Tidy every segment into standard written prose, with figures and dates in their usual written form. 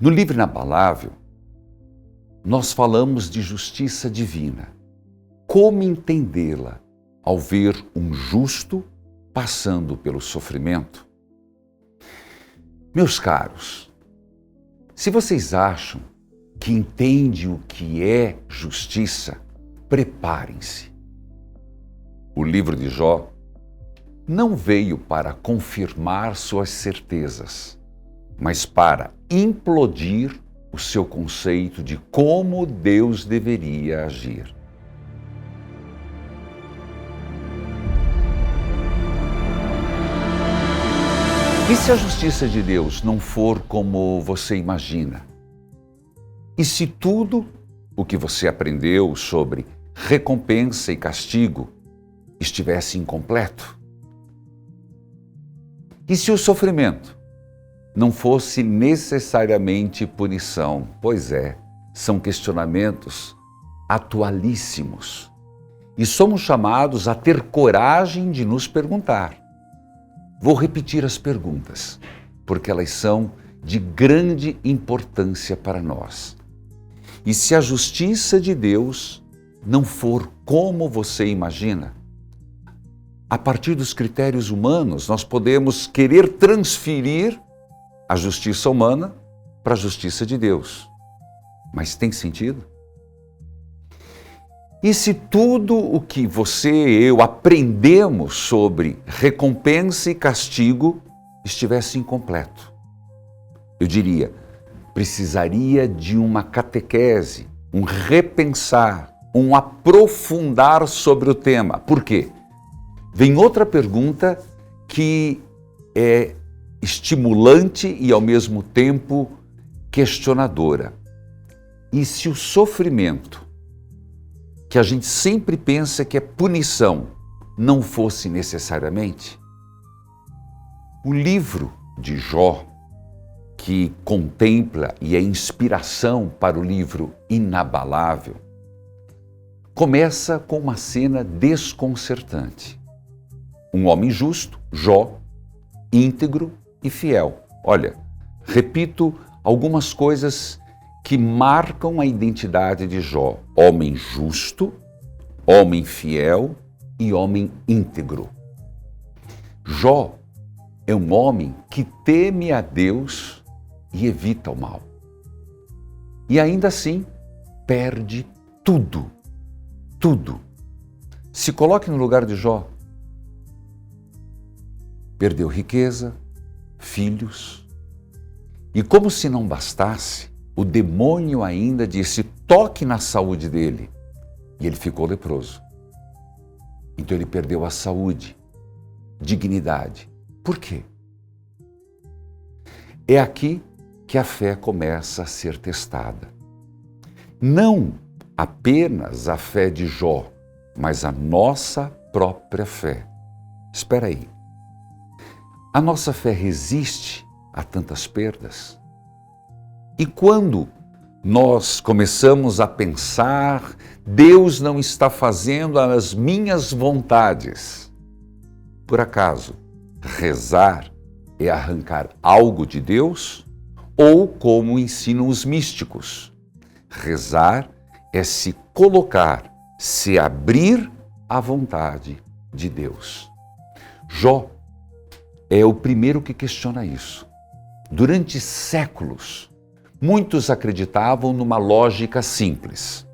No livro Inabalável, nós falamos de justiça divina. Como entendê-la ao ver um justo passando pelo sofrimento? Meus caros, se vocês acham que entendem o que é justiça, preparem-se. O livro de Jó não veio para confirmar suas certezas, mas para implodir o seu conceito de como Deus deveria agir. E se a justiça de Deus não for como você imagina? E se tudo o que você aprendeu sobre recompensa e castigo estivesse incompleto? E se o sofrimento não fosse necessariamente punição? Pois é, são questionamentos atualíssimos. E somos chamados a ter coragem de nos perguntar. Vou repetir as perguntas, porque elas são de grande importância para nós. E se a justiça de Deus não for como você imagina, a partir dos critérios humanos, nós podemos querer transferir a justiça humana para a justiça de Deus. Mas tem sentido? E se tudo o que você e eu aprendemos sobre recompensa e castigo estivesse incompleto? Eu diria, precisaria de uma catequese, um repensar, um aprofundar sobre o tema. Por quê? Vem outra pergunta que é estimulante e ao mesmo tempo questionadora. E se o sofrimento, que a gente sempre pensa que é punição, não fosse necessariamente? O livro de Jó, que contempla e é inspiração para o livro Inabalável, começa com uma cena desconcertante. Um homem justo, Jó, íntegro e fiel. Olha, repito algumas coisas que marcam a identidade de Jó: homem justo, homem fiel e homem íntegro. Jó é um homem que teme a Deus e evita o mal. E ainda assim, perde tudo, tudo. Se coloque no lugar de Jó. Perdeu riqueza, filhos, e como se não bastasse, o demônio ainda disse: toque na saúde dele. E ele ficou leproso. Então ele perdeu a saúde, dignidade. Por quê? É aqui que a fé começa a ser testada. Não apenas a fé de Jó, mas a nossa própria fé. Espera aí. A nossa fé resiste a tantas perdas? E quando nós começamos a pensar, Deus não está fazendo as minhas vontades, por acaso, rezar é arrancar algo de Deus? Ou, como ensinam os místicos, rezar é se colocar, se abrir à vontade de Deus? Jó é o primeiro que questiona isso. Durante séculos, muitos acreditavam numa lógica simples.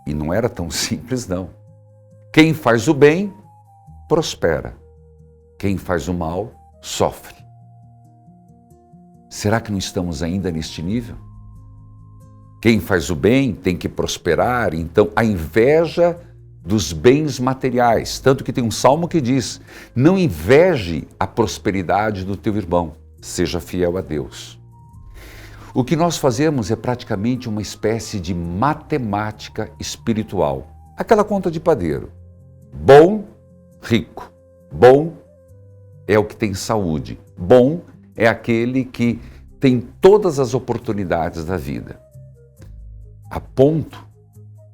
E não era tão simples, não. Quem faz o bem, prospera. Quem faz o mal, sofre. Será que não estamos ainda neste nível? Quem faz o bem tem que prosperar, então a inveja dos bens materiais. Tanto que tem um salmo que diz: não inveje a prosperidade do teu irmão, seja fiel a Deus. O que nós fazemos é praticamente uma espécie de matemática espiritual. Aquela conta de padeiro. Bom, rico. Bom é o que tem saúde. Bom é aquele que tem todas as oportunidades da vida. A ponto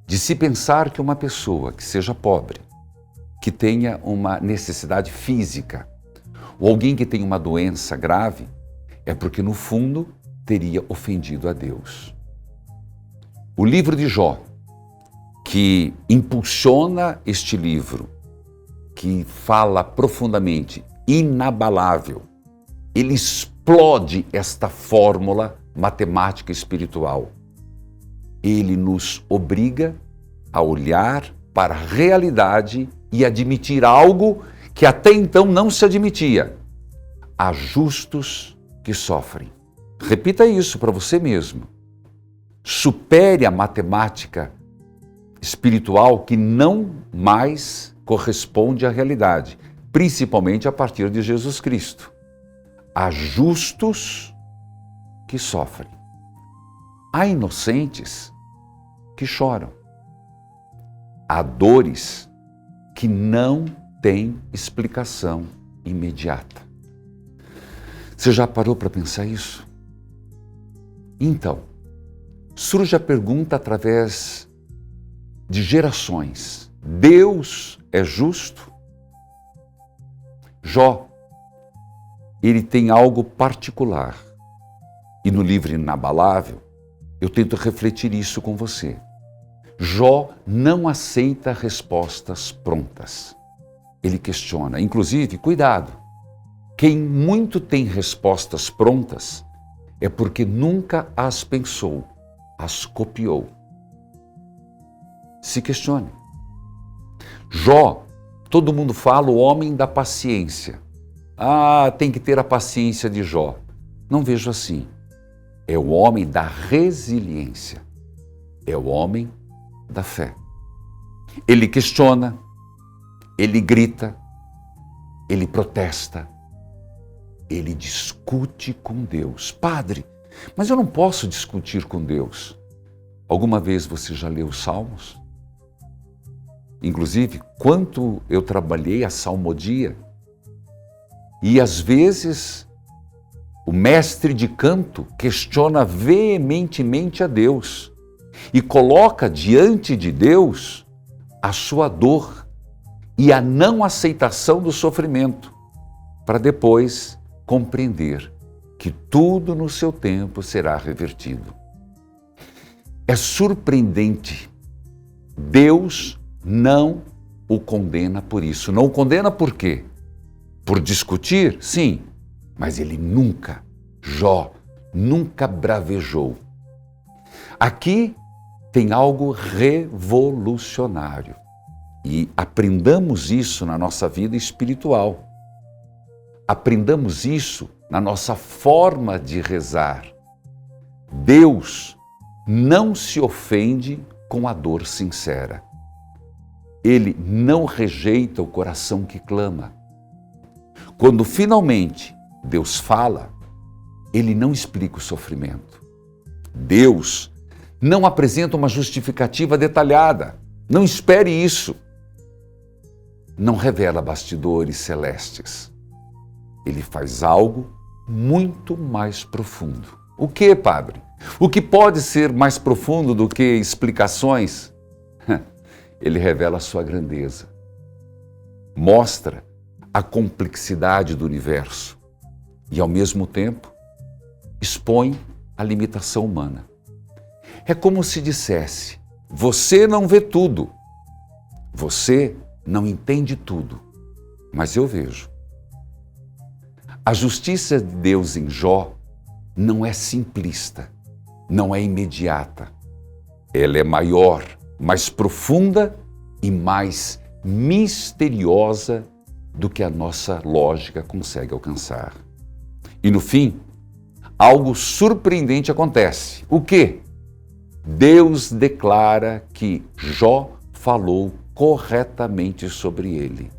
de se pensar que uma pessoa que seja pobre, que tenha uma necessidade física, ou alguém que tenha uma doença grave, é porque no fundo teria ofendido a Deus. O livro de Jó, que impulsiona este livro, que fala profundamente, inabalável, ele explode esta fórmula matemática espiritual. Ele nos obriga a olhar para a realidade e admitir algo que até então não se admitia. Há justos que sofrem. Repita isso para você mesmo. Supere a matemática espiritual que não mais corresponde à realidade, principalmente a partir de Jesus Cristo. Há justos que sofrem. Há inocentes que choram. Há dores que não têm explicação imediata. Você já parou para pensar isso? Então, surge a pergunta através de gerações. Deus é justo? Jó, ele tem algo particular. E no livro Inabalável, eu tento refletir isso com você. Jó não aceita respostas prontas. Ele questiona. Inclusive, cuidado, quem muito tem respostas prontas é porque nunca as pensou, as copiou. Se questione. Jó, todo mundo fala o homem da paciência. Tem que ter a paciência de Jó. Não vejo assim. É o homem da resiliência. É o homem da fé. Ele questiona, ele grita, ele protesta, ele discute com Deus. Padre, mas eu não posso discutir com Deus. Alguma vez você já leu os Salmos? Inclusive, quanto eu trabalhei a salmodia, e às vezes o mestre de canto questiona veementemente a Deus e coloca diante de Deus a sua dor e a não aceitação do sofrimento, para depois compreender que tudo no seu tempo será revertido. É surpreendente. Deus não o condena por isso. Não o condena por quê? Por discutir? Sim, mas ele nunca, Jó, nunca bravejou. Aqui tem algo revolucionário e aprendamos isso na nossa vida espiritual. Aprendamos isso na nossa forma de rezar. Deus não se ofende com a dor sincera. Ele não rejeita o coração que clama. Quando finalmente Deus fala, Ele não explica o sofrimento. Deus não apresenta uma justificativa detalhada. Não espere isso. Não revela bastidores celestes. Ele faz algo muito mais profundo. O que, padre? O que pode ser mais profundo do que explicações? Ele revela a sua grandeza. Mostra a complexidade do universo e, ao mesmo tempo, expõe a limitação humana. É como se dissesse, você não vê tudo, você não entende tudo, mas eu vejo. A justiça de Deus em Jó não é simplista, não é imediata. Ela é maior, mais profunda e mais misteriosa do que a nossa lógica consegue alcançar. E no fim, algo surpreendente acontece. O quê? Deus declara que Jó falou corretamente sobre ele.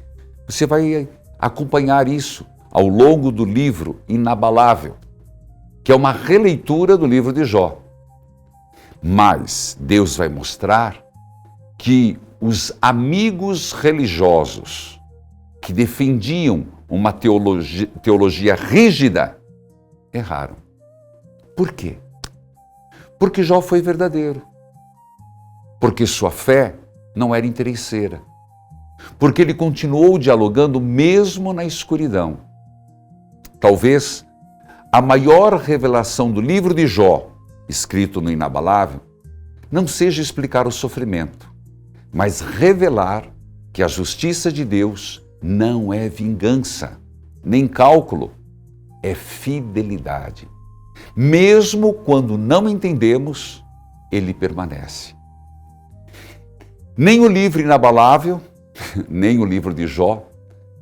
Você vai acompanhar isso ao longo do livro Inabalável, que é uma releitura do livro de Jó. Mas Deus vai mostrar que os amigos religiosos que defendiam uma teologia rígida erraram. Por quê? Porque Jó foi verdadeiro. Porque sua fé não era interesseira. Porque ele continuou dialogando mesmo na escuridão. Talvez a maior revelação do livro de Jó, escrito no Inabalável, não seja explicar o sofrimento, mas revelar que a justiça de Deus não é vingança, nem cálculo, é fidelidade. Mesmo quando não entendemos, ele permanece. Nem o livro Inabalável, nem o livro de Jó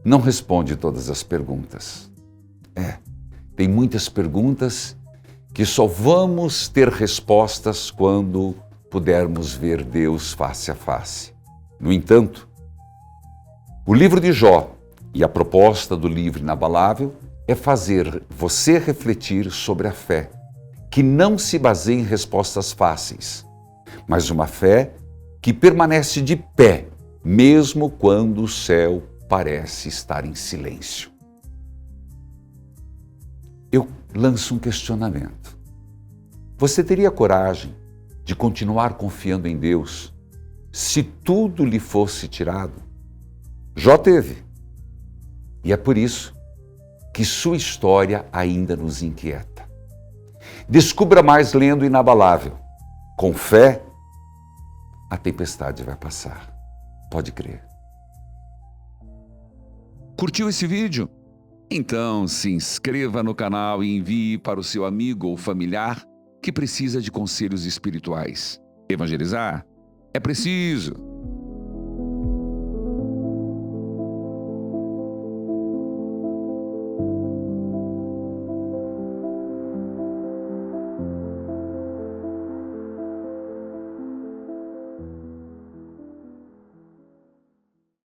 não responde todas as perguntas. Tem muitas perguntas que só vamos ter respostas quando pudermos ver Deus face a face. No entanto, o livro de Jó e a proposta do livro Inabalável é fazer você refletir sobre a fé, que não se baseia em respostas fáceis, mas uma fé que permanece de pé, mesmo quando o céu parece estar em silêncio. Eu lanço um questionamento. Você teria coragem de continuar confiando em Deus se tudo lhe fosse tirado? Jó teve. E é por isso que sua história ainda nos inquieta. Descubra mais lendo o Inabalável. Com fé, a tempestade vai passar. Pode crer. Curtiu esse vídeo? Então se inscreva no canal e envie para o seu amigo ou familiar que precisa de conselhos espirituais. Evangelizar é preciso.